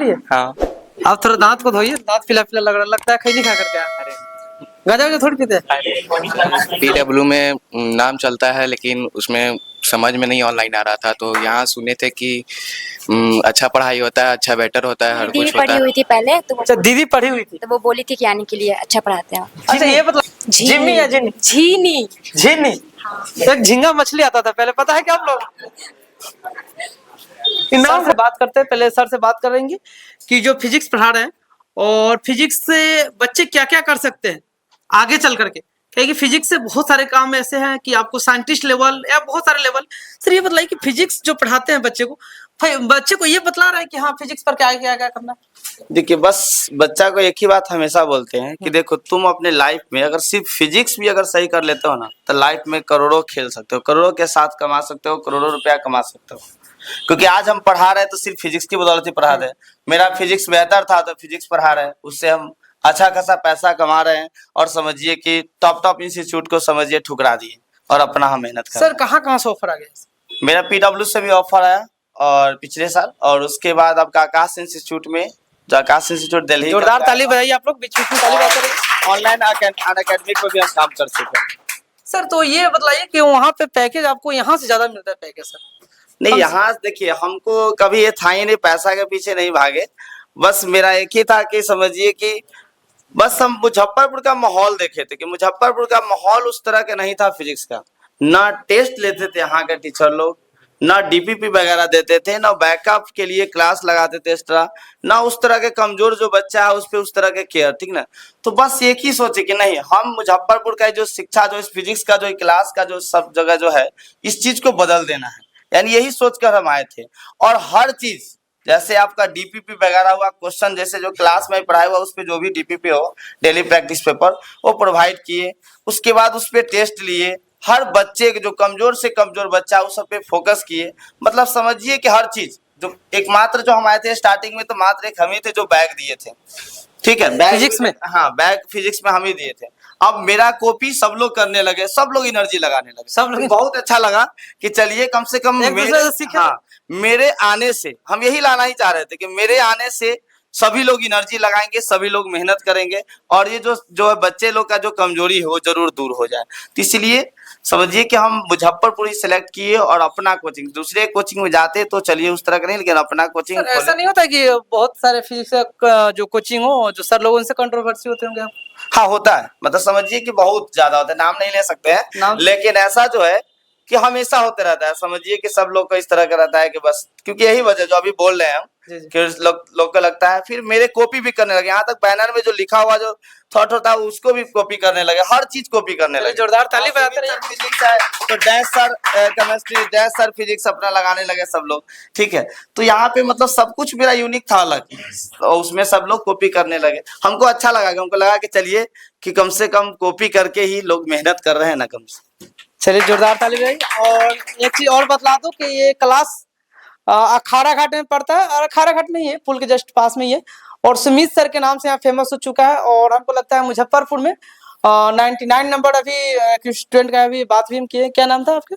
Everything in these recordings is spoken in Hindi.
लिए? हाँ। आप थोड़ा दांत को धोइए, दांत पीला पीला लग रहा, लगता है खैनी खा करके आए। गांजा वाजा थोड़ी पीते हैं। PW में नाम चलता है, लेकिन उसमें समझ में नहीं ऑनलाइन आ रहा था, तो यहाँ सुने थे कि अच्छा पढ़ाई होता है, अच्छा बेटर होता है, हर दीदी कुछ होता पढ़ी है। हुई थी पहले तो अच्छा, दीदी पढ़ी हुई थी तो वो बोली थी कि आने के लिए अच्छा पढ़ाते हैं। अच्छा ये बता, जिम्मी या जिन्नी? झीनी। झिन्नी। एक झींगा मछली आता था पहले, पता है क्या आप लोग? सर से बात करते हैं, पहले सर से बात करेंगे कि जो फिजिक्स पढ़ा रहे हैं और फिजिक्स से बच्चे क्या क्या कर सकते हैं आगे चल करके, क्योंकि फिजिक्स से बहुत सारे काम ऐसे हैं कि आपको साइंटिस्ट लेवल या बहुत सारे लेवल। सर ये बताइए कि फिजिक्स जो पढ़ाते हैं बच्चे को ये बतला रहे हैं कि हाँ फिजिक्स पर क्या क्या क्या करना है? देखिए, बस बच्चा को एक ही बात हमेशा बोलते हैं कि देखो, तुम अपने लाइफ में अगर सिर्फ फिजिक्स भी अगर सही कर लेते हो ना, तो लाइफ में करोड़ों खेल सकते हो, करोड़ों के साथ कमा सकते हो, करोड़ों रुपया कमा सकते हो। क्योंकि आज हम पढ़ा रहे हैं तो सिर्फ फिजिक्स की बदौलत ही पढ़ा रहे हैं। मेरा फिजिक्स बेहतर था तो फिजिक्स पढ़ा रहे हैं, उससे हम अच्छा खासा पैसा कमा रहे हैं। और समझिए कि टॉप इंस्टीट्यूट को समझिए ठुकरा दिए और अपना हम मेहनत कर रहे सर कहाँ से ऑफर आ गया? हैं। मेरा PW से भी ऑफर आया और पिछले साल, और उसके बाद आपका आकाश इंस्टीट्यूट में, जो आकाश इंस्टीट्यूट दिल्ली, जोरदार ताली बजाइए आप लोग, बीच में ताली बजाते। ऑनलाइन अकेडमी पर भी हम काम कर चुके हैं। सर तो ये बताइए कि वहाँ पे पैकेज आपको यहाँ से ज्यादा मिलता है पैकेज सर? नहीं, यहाँ देखिए, हमको कभी ये था ही नहीं, पैसा के पीछे नहीं भागे। बस मेरा एक ही था कि समझिए कि बस हम मुजफ्फरपुर का माहौल देखे थे कि मुजफ्फरपुर का माहौल उस तरह का नहीं था फिजिक्स का। ना टेस्ट लेते थे यहाँ के टीचर लोग, ना DPP वगैरह देते थे, ना बैकअप के लिए क्लास लगाते थे एक्स्ट्रा, ना उस तरह के कमजोर जो बच्चा है उस पर उस तरह के केयर, ठीक ना। तो बस एक ही सोचे कि नहीं, हम मुजफ्फरपुर का जो शिक्षा, जो इस फिजिक्स का जो क्लास का जो सब जगह जो है, इस चीज को बदल देना है। यानी यही सोचकर हम आए थे। और हर चीज, जैसे आपका DPP वगैरह हुआ, क्वेश्चन जैसे जो क्लास में पढ़ाया हुआ उस पे जो भी DPP हो, डेली प्रैक्टिस पेपर, वो प्रोवाइड किए। उसके बाद उस पे टेस्ट लिए, हर बच्चे के जो कमजोर से कमजोर बच्चा उस सब पे फोकस किए। मतलब समझिए कि हर चीज जो एकमात्र जो हम आए थे स्टार्टिंग में, तो मात्र एक हम ही थे जो बैग दिए थे, ठीक है, बैग फिजिक्स में? हाँ, बैग फिजिक्स में हम ही दिए थे। अब मेरा कॉपी सब लोग करने लगे, सब लोग एनर्जी लगाने लगे, सब लोग। बहुत अच्छा लगा कि चलिए कम से कम एक दूसरे से सीखे। हाँ, मेरे आने से हम यही लाना ही चाह रहे थे कि मेरे आने से सभी लोग एनर्जी लगाएंगे, सभी लोग मेहनत करेंगे, और ये जो है बच्चे लोग का जो कमजोरी है वो जरूर दूर हो जाए। तो इसलिए समझिए कि हम मुजफ्फरपुर ही सिलेक्ट किए और अपना कोचिंग, दूसरे कोचिंग में जाते तो चलिए उस तरह का नहीं, लेकिन अपना कोचिंग। ऐसा नहीं होता कि बहुत सारे फिजिक्स का जो कोचिंग हो, जो सर लोग उनसे कंट्रोवर्सी होते होंगे? हाँ, होता है, मतलब समझिए कि बहुत ज्यादा होता है, नाम नहीं ले सकते हैं, लेकिन ऐसा जो है कि हमेशा होते रहता है। समझिए कि सब लोग को इस तरह का रहता है कि बस, क्योंकि यही वजह जो अभी बोल रहे हैं हम कि लोग को लगता है, फिर मेरे कॉपी भी करने लगे, यहाँ तक बैनर में जो लिखा हुआ जो थॉट होता है उसको भी कॉपी करने लगे, हर चीज कॉपी करने लगे। जोरदार ताली बजाते रहिए। फिजिक्स है तो dash sir chemistry, dash sir physics अपना लगाने लगे सब लोग, ठीक है। तो यहाँ पे मतलब सब कुछ मेरा यूनिक था अलग, तो उसमें सब लोग कॉपी करने लगे। हमको अच्छा लगा, हमको लगा कि चलिए कि कम से कम कॉपी करके ही लोग मेहनत कर रहे हैं ना, कम से। चलिए जोरदार ताली बजाइए। और एक चीज और बतला दो कि ये क्लास अखाड़ा घाट में पड़ता है, और अखाड़ा घाट में ही है, पुल के जस्ट पास में ही है, और सुमित सर के नाम से यहाँ फेमस हो चुका है। और हमको लगता है मुजफ्फरपुर में 99 नंबर अभी स्टूडेंट का अभी बात भी हम किए। क्या नाम था आपके?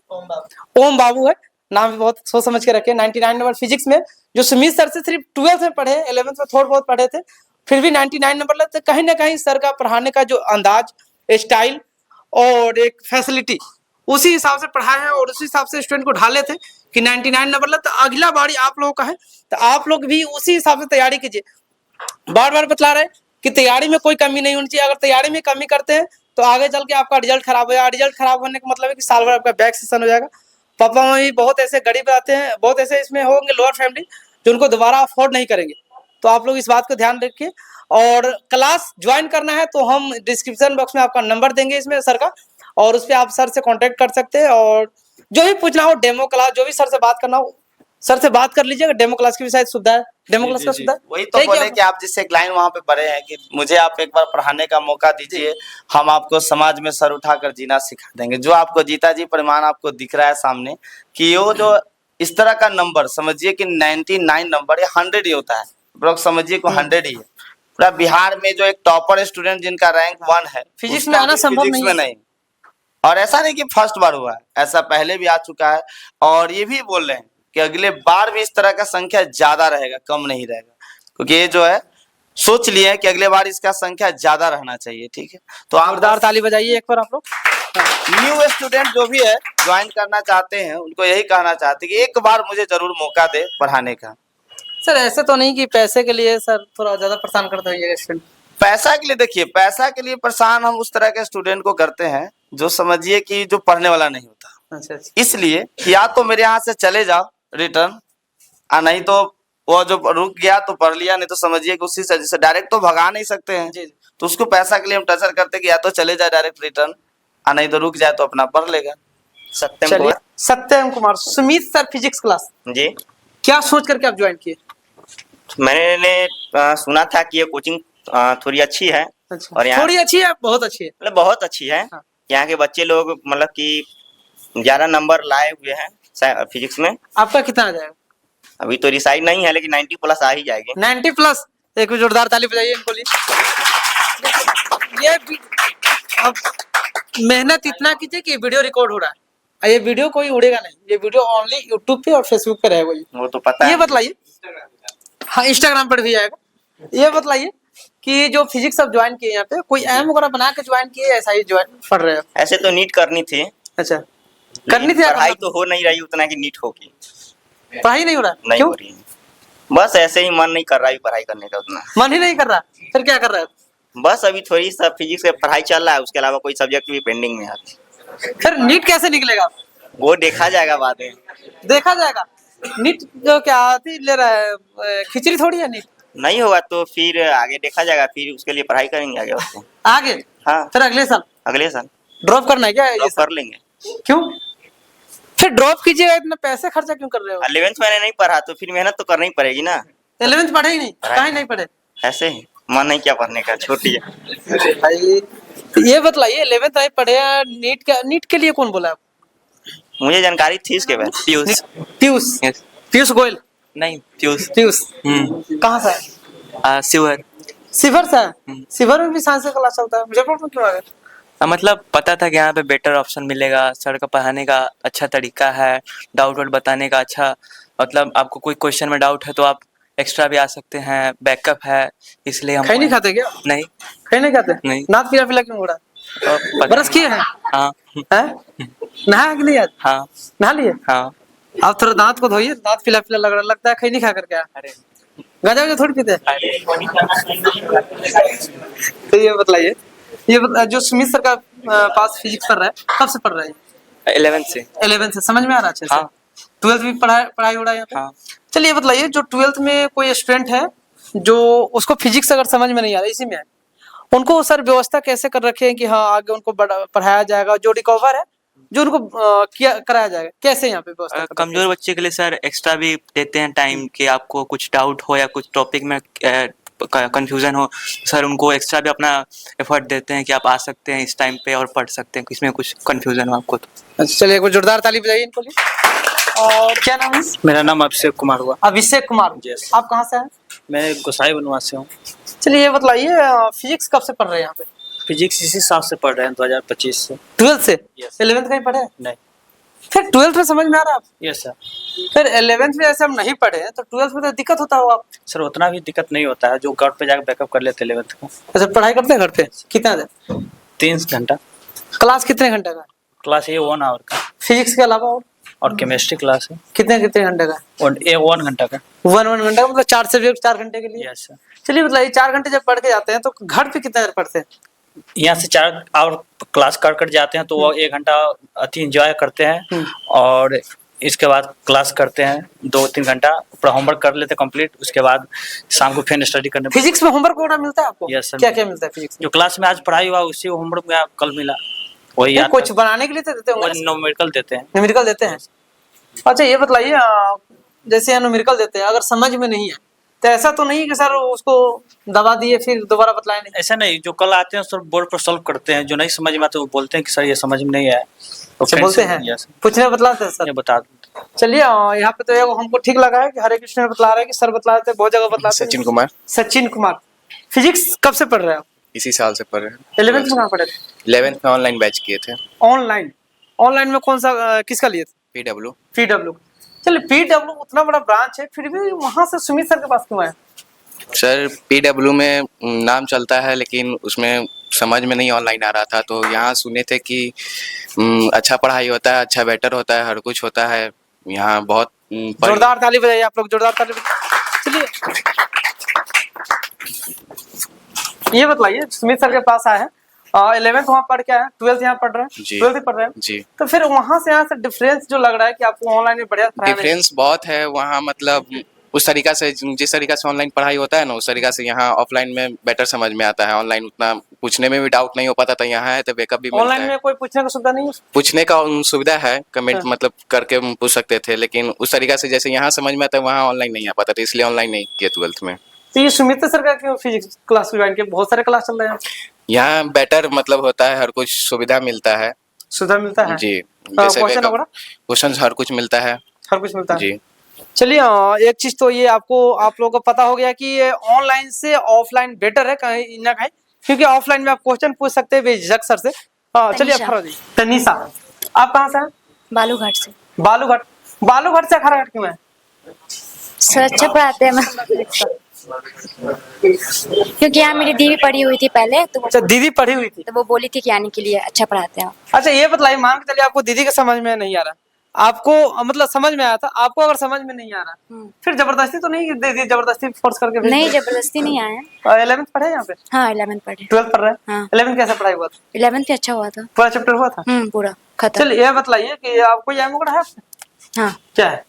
ओम बाबू है, नाम भी बहुत सोच समझ के रखे। 99 नंबर फिजिक्स में, जो सुमित सर से सिर्फ 12th में पढ़े, 11th में थोड़ा बहुत पढ़े थे, फिर भी 99 नंबर लगते। कहीं ना कहीं सर का पढ़ाने का जो अंदाज, स्टाइल और एक फैसिलिटी, उसी हिसाब से पढ़ाए हैं और उसी हिसाब से स्टूडेंट को ढाले थे कि 99 नंबर लग। तो अगला बारी आप लोगों का है, तो आप लोग भी उसी हिसाब से तैयारी कीजिए। बार बार बतला रहे कि तैयारी में कोई कमी नहीं होनी चाहिए। अगर तैयारी में कमी करते हैं तो आगे चल के आपका रिजल्ट खराब हो जाएगा। रिजल्ट खराब होने का मतलब है कि साल भर आपका बैक सेशन हो जाएगा। पापा मम्मी बहुत ऐसे गरीब आते हैं, बहुत ऐसे इसमें होंगे लोअर फैमिली जो उनको दोबारा अफोर्ड नहीं करेंगे। तो आप लोग इस बात को ध्यान रखिए। और क्लास ज्वाइन करना है तो हम डिस्क्रिप्शन बॉक्स में आपका नंबर देंगे इसमें सर का, और उस पर आप सर से कांटेक्ट कर सकते हैं। और जो भी पूछना हो, डेमो क्लास, जो भी सर से बात करना हो, सर से बात कर लीजिएगा। डेमो क्लास की भी शायद सुविधा है, डेमो क्लास का सुविधा। वही तो बोले कि आप जिससे क्लाइंट वहाँ पे पढ़े हैं कि मुझे आप एक बार पढ़ाने का मौका दीजिए, हम आपको समाज में सर उठाकर जीना सिखा देंगे। जो आपको जीता जी परिमाण आपको दिख रहा है सामने, कि वो जो इस तरह का नंबर समझिए कि 99 नंबर, ये 100 ही होता है, लोग समझिए को 100 ही है। पूरा बिहार में जो एक टॉपर स्टूडेंट जिनका रैंक 1 है, फिजिक्स में आना संभव नहीं। और ऐसा नहीं कि फर्स्ट बार हुआ है, ऐसा पहले भी आ चुका है। और ये भी बोल रहे हैं कि अगले बार भी इस तरह का संख्या ज्यादा रहेगा, कम नहीं रहेगा। क्योंकि ये जो है सोच लिए हैं कि अगले बार इसका संख्या ज्यादा रहना चाहिए। ठीक है, तो आप जोरदार ताली बजाइए एक बार आप लोग। न्यू स्टूडेंट जो भी है ज्वाइन करना चाहते हैं उनको यही कहना चाहते हैं कि एक बार मुझे जरूर मौका दे पढ़ाने का। सर ऐसे तो नहीं कि पैसे के लिए सर थोड़ा ज्यादा परेशान करते होंगे स्टूडेंट? पैसा के लिए देखिए, पैसा के लिए परेशान हम उस तरह के स्टूडेंट को करते हैं जो समझिए कि जो पढ़ने वाला नहीं होता। अच्छा अच्छा। इसलिए कि या तो मेरे यहाँ से चले जाओ रिटर्न, नहीं तो वो जो रुक गया तो पढ़ लिया, नहीं तो समझिए कि उसी से जैसे डायरेक्ट तो भगा नहीं सकते हैं, जी। तो उसको पैसा के लिए हम टचर करते हैं कि या तो चले जाए डायरेक्ट रिटर्न, नहीं तो रुक जाए तो अपना पढ़ लेगा। सत्यम चलिए, Kumar Satyam Kumar, Sumit sir physics class जी। क्या सोच करके आप ज्वाइन किए? मैंने सुना था कि ये कोचिंग थोड़ी अच्छी है। अच्छा, और यहाँ थोड़ी अच्छी है, बहुत अच्छी है। मतलब बहुत अच्छी है। हाँ। यहाँ के बच्चे लोग मतलब कि 11 नंबर लाए हुए हैं फिजिक्स में। आपका कितना आ जाएगा? अभी तो डिसाइड नहीं है, लेकिन 90 प्लस आ ही जाएगी। 90 प्लस। एक भी जोरदार ताली बजाइए इनको लिए। ये अब मेहनत इतना कीजिए कि वीडियो रिकॉर्ड हो रहा है, और ये वीडियो कोई उड़ेगा नहीं, ये वीडियो ओनली यूट्यूब पे और फेसबुक पे रहेगा। वो तो पता ये है। बतलाइए, हाँ इंस्टाग्राम पर भी आएगा। ये बतलाइए कि जो फिजिक्स आप ज्वाइन किए यहाँ पे कोई एम वगैरह बना के ज्वाइन किए, ऐसा ही ज्वाइन पढ़ रहे हो? ऐसे तो नीट करनी थी। अच्छा, करनी थी। पढ़ाई तो हो नहीं रही उतना कि नीट होगी। पढ़ाई नहीं हो रहा? नहीं क्यों? हो रही है, बस ऐसे ही मन नहीं कर रहा है पढ़ाई करने का उतना। मन ही नहीं कर रहा, फिर क्या कर रहे हो? बस अभी थोड़ी सा फिजिक्स से पढ़ाई चल रहा है, उसके अलावा कोई सब्जेक्ट भी पेंडिंग में है। फिर नीट कैसे निकलेगा? वो देखा जाएगा बाद में। देखा जाएगा। नीट जो क्या आती ले रहा है, खिचड़ी थोड़ी है नीट। नहीं होगा तो फिर आगे देखा जाएगा, फिर उसके लिए पढ़ाई करेंगे आगे उसको। आगे हाँ, फिर अगले साल अगले साल ड्रॉप करना है क्या? ये ड्रॉप साल कर लेंगे। क्यों? फिर ड्रॉप कीजिएगा, इतना पैसे खर्चा क्यों कर रहे हो? 11th मैंने नहीं पढ़ा तो फिर मेहनत तो करनी पड़ेगी ना। 11th पढ़े ही नहीं? कहीं नहीं पढ़े? ऐसे ही मन नहीं क्या पढ़ने का, छोड़ दिया। भाई ये बतलाइए, 11th नहीं पढ़े, नीट के लिए कौन बोला? मुझे जानकारी थी इसके बारे में। पीयूष। पीयूष? Yes. पीयूष गोयल? नहीं पीयूष। पीयूष हम्म। कहाँ से है? शिवर। शिवर से है? शिवर में भी साइंस का क्लास चलता है, मुजफ्फरपुर में क्यों आ गए? मतलब पता था कि यहाँ पे बेटर ऑप्शन मिलेगा, सर का पढ़ाने का अच्छा तरीका है, डाउट वाउट बताने का अच्छा, मतलब आपको कोई क्वेश्चन में डाउट है तो आप एक्स्ट्रा भी आ सकते हैं, बैकअप है, इसलिए हम खाई नहीं खाते क्या? नहीं। खाई नहीं खाते? नहीं। नाक पीला पीला क्यों हो रहा है? तो पता- ब्रश किए हैं? हाँ हैं? नहाया कि नहीं आज? हाँ नहा लिए? हाँ। आप थोड़ा दांत को धोइए, दांत पीला पीला लग रहा, लगता है खाई नहीं खा करके आया। अरे गांजा वाजा थोड़ी पीते हैं? तो ये बतलाइए, जो सुमित सर का पास फिजिक्स पढ़ रहा है, कब से पढ़ रहा है? 11th से। 11th से समझ में आ रहा है अच्छे से? हाँ। 12th भी पढ़ाई हो रहा है यहाँ पे? हाँ। चलिए ये बताइए, जो 12th में कोई स्टूडेंट है जो उसको फिजिक्स अगर समझ में नहीं आ रहा, इसी में है, उनको सर व्यवस्था कैसे कर रखे हैं कि हाँ आगे उनको पढ़ाया जाएगा, जो रिकवर है जो उनको किया कराया जाएगा, कैसे यहाँ पे व्यवस्था कर रखे हैं? कमजोर बच्चे के लिए सर एक्स्ट्रा भी देते हैं टाइम, कि आपको कुछ डाउट हो या कुछ टॉपिक में कंफ्यूजन हो, सर उनको एक्स्ट्रा भी अपना एफर्ट देते हैं कि आप आ सकते हैं इस टाइम पे और पढ़ सकते हैं, इसमें कुछ कंफ्यूजन हो आपको तो। अच्छा, चलिए एक बार जोरदार ताली बजाइए इनको लिए। और क्या नाम है? मेरा नाम अभिषेक कुमार हुआ। अभिषेक कुमार। Yes. आप कहाँ से हैं? मैं गोसाई बनवास से हूँ। चलिए ये बताइए, फिजिक्स कब से पढ़ रहे हैं यहाँ पे? फिजिक्स इसी साल से पढ़ रहे हैं, 2025 से। 12th से? Yes. 11th कहीं पढ़े हैं? नहीं। फिर 12th में समझ में आ रहा है आप? Yes sir. फिर 11th में ऐसे हम नहीं पढ़े हैं तो 12th में तो दिक्कत होता होगा आप? सर उतना भी दिक्कत नहीं होता है, जो घर पे जाकर बैकअप कर लेते 11th का। अच्छा, पढ़ाई करते हैं घर पे? कितना देर? 3 घंटा। क्लास कितने घंटे का? क्लास ये 1 आवर का, फिजिक्स के अलावा और केमिस्ट्री क्लास है कितने कितने घंटे का? और 1 घंटा का। 1 घंटे का, मतलब 4 सब्जेक्ट 4 घंटे के लिए? Yes sir. चलिए बताइए, 4 घंटे जब पढ़ के जाते हैं तो घर पे कितना देर पढ़ते हैं? यहाँ से 4 आवर क्लास कर जाते हैं तो वो 1 घंटा अति इंजॉय करते हैं, और इसके बाद क्लास करते हैं 2-3 घंटा, पूरा होमवर्क कर लेते हैं कंप्लीट। उसके बाद शाम को फिर स्टडी करने। फिजिक्स में होमवर्क वगैरह मिलता है आपको? Yes, sir. क्या क्या मिलता है फिजिक्स में? जो क्लास में आज पढ़ाई हुआ उसी होमवर्क में कल मिला, वही नहीं, याद कुछ बनाने के लिए तो देते होंगे? न्यूमेरिकल देते हैं। न्यूमेरिकल देते हैं? अच्छा ये बताइए, जैसे यहाँ न्यूमेरिकल देते हैं, अगर समझ में नहीं है तो ऐसा तो नहीं कि सर उसको दबा दिए फिर दोबारा बतलाए नहीं? ऐसा नहीं, जो कल आते हैं सर बोर्ड पर सॉल्व करते हैं, जो नहीं समझ में आता वो बोलते हैं कि सर ये समझ में नहीं आया, तो अच्छा, बोलते हैं? यस पूछने बतलाते हैं सर? ये बता देते हैं। चलिए यहाँ पे तो ये हमको ठीक लगा है कि हरे कृष्ण बतला रहे हैं कि सर बतलाते हैं, बहुत जगह बतलाते हैं। सचिन कुमार। सचिन कुमार। फिजिक्स कब से पढ़ रहे हैं आप? इसी साल से पढ़ रहे हैं। 11th में कहाँ पढ़े थे? 11th में ऑनलाइन बैच किए थे। ऑनलाइन? ऑनलाइन में कौन सा किसका लिए थे? PW। पीडब्ल्यू। चलिए पीडब्ल्यू उतना बड़ा ब्रांच है, फिर भी वहां से सुमित सर के पास क्यों आए? सर PW में नाम चलता है, लेकिन उसमें समझ में नहीं ऑनलाइन आ रहा था, तो यहाँ सुने थे कि अच्छा पढ़ाई होता है, अच्छा बेटर होता है, हर कुछ होता है यहाँ बहुत। जोरदार ताली बजाइए आप लोग, जोरदार ताली बजाइए। चलिए ये बताइए, सुमित सर के पास आए हैं, 11th वहाँ पढ़ के आए हैं, 12th यहाँ पढ़ रहे हैं, जी 12th पढ़ रहे हैं जी। तो फिर वहाँ से यहाँ से डिफरेंस जो लग रहा है कि आपको ऑनलाइन में बढ़िया पढ़ाया नहीं। डिफरेंस बहुत है वहाँ, मतलब उस तरीका से जिस तरीका से ऑनलाइन पढ़ाई होता है ना, उस तरीका से यहाँ ऑफलाइन में बेटर समझ में आता है। ऑनलाइन उतना पूछने में भी डाउट नहीं हो पाता था, यहाँ है तो बैकअप भी मिलता ऑनलाइन है। में कोई पूछने की सुविधा नहीं है? पूछने का सुविधा है, कमेंट हाँ। मतलब करके हम पूछ सकते थे, लेकिन उस तरीका से जैसे यहाँ समझ में आता है वहाँ ऑनलाइन नहीं आ पाता था, इसलिए ऑनलाइन नहीं किया 12th में। तो ये सुमित सर का क्यों फिजिक्स क्लास ज्वाइन किया? बहुत सारे क्लास चल रहे हैं, यहाँ बेटर मतलब होता है, हर कुछ सुविधा मिलता है सुविधा मिलता है जी। जैसे क्वेश्चन वगैरह क्वेश्चन हर कुछ मिलता है हर कुछ मिलता है जी। चलिए एक चीज तो ये आपको आप लोगों को पता हो गया कि ये ऑनलाइन से ऑफलाइन बेटर है कहीं ना कहीं, क्योंकि ऑफलाइन में आप क्वेश्चन पूछ सकते हैं बेझिझक सर से। चलिए तनीषा। अखरा जी, तनीषा आप कहाँ से हैं? बालूघाट से। बालूघाट। बालूघाट से अखराघाट क्यों है? सर अच्छा पढ़ाते हैं क्योंकि यहाँ मेरी दीदी पढ़ी हुई थी पहले, अच्छा दीदी पढ़ी हुई थी, तो वो बोली थी कि आने के लिए अच्छा पढ़ाते हैं। अच्छा ये बताइए, मान के चलिए आपको दीदी का समझ में नहीं आ रहा, आपको मतलब समझ में आया था, आपको अगर समझ में नहीं आ रहा फिर जबरदस्ती तो नहीं दीदी जबरदस्ती फोर्स करके भेज नहीं दी? जबरदस्ती नहीं आया। 11th पढ़े यहाँ पे? हाँ 11th पढ़े। 12th पढ़ रहे हैं? हाँ। 11th कैसा पढ़ाई हुआ था? 11th अच्छा हुआ था। पूरा चैप्टर हुआ था? पूरा खत्म। चलिए ये बताइए कि आपको ये एमओ है? हाँ क्या है?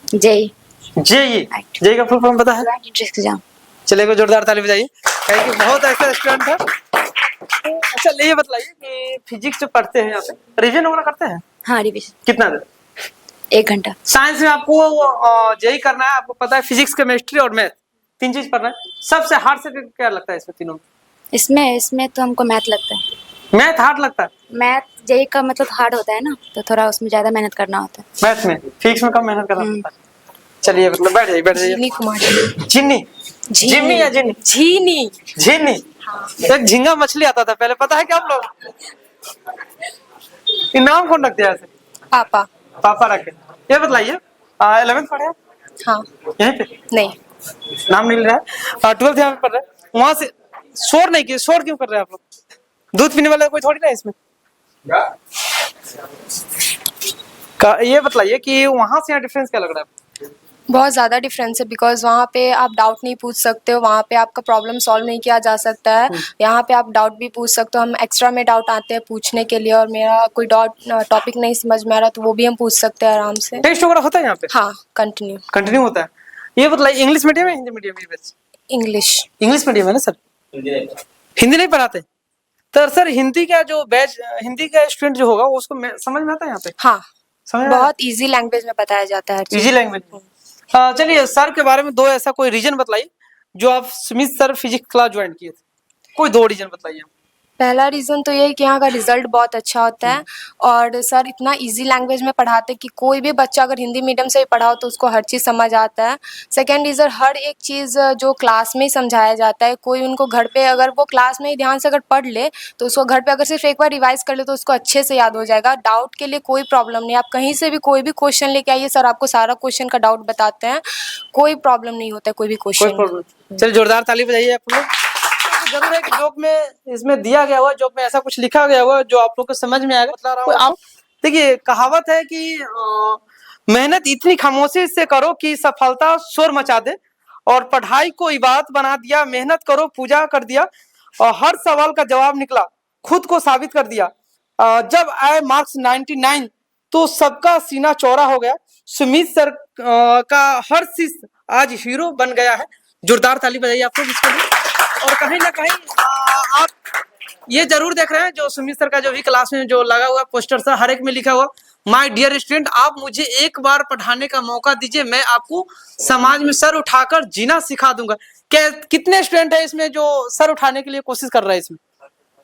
JEE JEE. Right. जेई का फुल फॉर्म पता है? Entrance exam. चलिए को जोरदार ताली बजाइए, कहीं कि बहुत ऐसे स्टूडेंट है। अच्छा ये बताइए कि फिजिक्स जो पढ़ते हैं यहाँ पे रिवीजन वगैरह करते हैं? हाँ रिविजन कितना देर? 1 घंटा। साइंस में आपको जेई करना है, आपको पता है फिजिक्स केमिस्ट्री और मैथ 3 चीज पढ़ना है। सबसे हार्ड से क्या लगता है इसमें तीनों में? इसमें तो हमको मैथ लगता है। मैथ हार्ड लगता है? मैथ जेई का मतलब हार्ड होता है ना, तो थोड़ा उसमें ज्यादा मेहनत करना होता है। मैथ में फिजिक्स में कम मेहनत करना पड़ता है। चलिए मतलब बैठ जाइए बैठ जाइए। जिन्नी कुमारी। जिन्नी जिम्मी या जिन्नी? झीनी। झिन्नी। एक झींगा मछली आता था पहले, पता है क्या आप लोग? ये नाम कौन रख दिया ऐसे? पापा। पापा रखे। ये बताइए 11th पढ़े हैं? हाँ यहीं पे? नहीं नाम नहीं ले रहा है। 12th यहाँ पे पढ़ रहे हैं, वहां से शोर नहीं किए, शोर क्यों कर रहे हैं आप लोग? दूध पीने वाला कोई थोड़ी ना है इसमें। ये बताइए कि वहां से यहाँ डिफरेंस क्या लग रहा है? बहुत ज़्यादा डिफरेंस है, बिकॉज वहाँ पे आप डाउट नहीं पूछ सकते हो, वहाँ पे आपका प्रॉब्लम सॉल्व नहीं किया जा सकता है। यहाँ पे आप डाउट भी पूछ सकते हो, हम एक्स्ट्रा में डाउट आते हैं पूछने के लिए, और मेरा कोई टॉपिक नहीं समझ में आ रहा तो वो भी हम पूछ सकते हैं आराम से। टेस्ट वगैरह होता है यहाँ पे? हाँ कंटिन्यू। कंटिन्यू होता है। ये बताइए इंग्लिश मीडियम है हिंदी मीडियम है? इंग्लिश। इंग्लिश मीडियम है ना सर? हिंदी नहीं पढ़ाते? तो सर हिंदी का जो बैच हिंदी का स्टूडेंट जो होगा वो उसको समझ में आता है यहाँ पे? हाँ समझ में बहुत इजी लैंग्वेज में बताया जाता है हर चीज़। Easy language. चलिए सर के बारे में 2 ऐसा कोई रीजन बताइए जो आप Sumit sir physics class join किए थे, कोई 2 रीजन बताइए। पहला रीज़न तो ये है कि यहाँ का रिजल्ट बहुत अच्छा होता है, और सर इतना इजी लैंग्वेज में पढ़ाते कि कोई भी बच्चा अगर हिंदी मीडियम से ही पढ़ाओ तो उसको हर चीज़ समझ आता है। सेकेंड रीज़न, हर एक चीज़ जो क्लास में ही समझाया जाता है, कोई उनको घर पे अगर वो क्लास में ही ध्यान से अगर पढ़ ले तो उसको घर पे अगर सिर्फ एक बार रिवाइज कर ले तो उसको अच्छे से याद हो जाएगा। डाउट के लिए कोई प्रॉब्लम नहीं, आप कहीं से भी कोई भी क्वेश्चन लेके आइए, सर आपको सारा क्वेश्चन का डाउट बताते हैं, कोई प्रॉब्लम नहीं होता है कोई भी कोई क्वेश्चन। प्रॉब्लम? चलिए जोरदार ताली बजाइए आप लोग। जरूर एक जोक में इसमें दिया गया हुआ, जोक में ऐसा कुछ लिखा गया हुआ जो आप लोग को समझ में आएगा, बता रहा हूँ आप। देखिए कहावत है कि मेहनत इतनी खामोशी से करो कि सफलता शोर मचा दे, और पढ़ाई को इबादत बना दिया, मेहनत करो पूजा कर दिया, और हर सवाल का जवाब निकला, खुद को साबित कर दिया। जब आए मार्क्स 99 तो सबका सीना चौड़ा हो गया। सुमित सर का हर शिष्य आज हीरो बन गया है। जोरदार ताली बजाइए आप लोग इसके लिए। और कहीं ना कहीं आप ये जरूर देख रहे हैं जो सुमित सर का जो भी क्लास में जो लगा हुआ पोस्टर था, हर एक में लिखा हुआ माय डियर स्टूडेंट, आप मुझे एक बार पढ़ाने का मौका दीजिए, मैं आपको समाज में सर उठाकर जीना सिखा दूंगा। क्या कितने स्टूडेंट है इसमें जो सर उठाने के लिए कोशिश कर रहे हैं? इसमें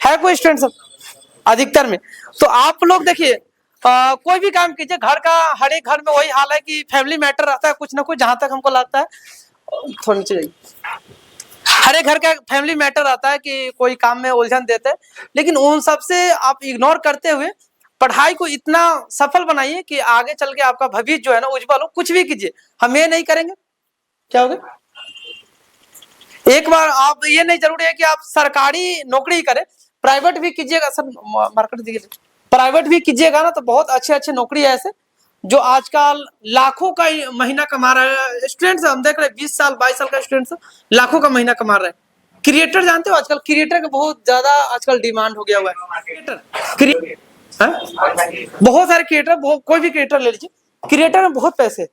है कोई स्टूडेंट सब? अधिकतर में। तो आप लोग देखिए कोई भी काम कीजिए, घर का हर एक घर में वही हाल है कि फैमिली मैटर रहता है कुछ ना कुछ, जहां तक हमको लगता है थोड़ा नीचे जाइए, हर एक घर का फैमिली मैटर आता है कि कोई काम में उलझन देते हैं, लेकिन उन सब से आप इग्नोर करते हुए पढ़ाई को इतना सफल बनाइए कि आगे चल के आपका भविष्य जो है ना उज्जवल हो। कुछ भी कीजिए, हम ये नहीं करेंगे, क्या हो गया? एक बार आप, ये नहीं जरूरी है कि आप सरकारी नौकरी करें, प्राइवेट भी कीजिएगा सर, मार्केट दीजिए, प्राइवेट भी कीजिएगा ना तो बहुत अच्छे अच्छे नौकरी है ऐसे जो आजकल लाखों का महीना कमा रहा है। स्टूडेंट्स हम देख रहे हैं 20 साल 22 साल का स्टूडेंट्स लाखों का महीना कमा रहे हैं। क्रिएटर जानते हो आजकल क्रिएटर का बहुत ज्यादा आजकल डिमांड हो गया हुआ है। बहुत सारे क्रिएटर, कोई भी क्रिएटर ले लीजिए, क्रिएटर में बहुत पैसे।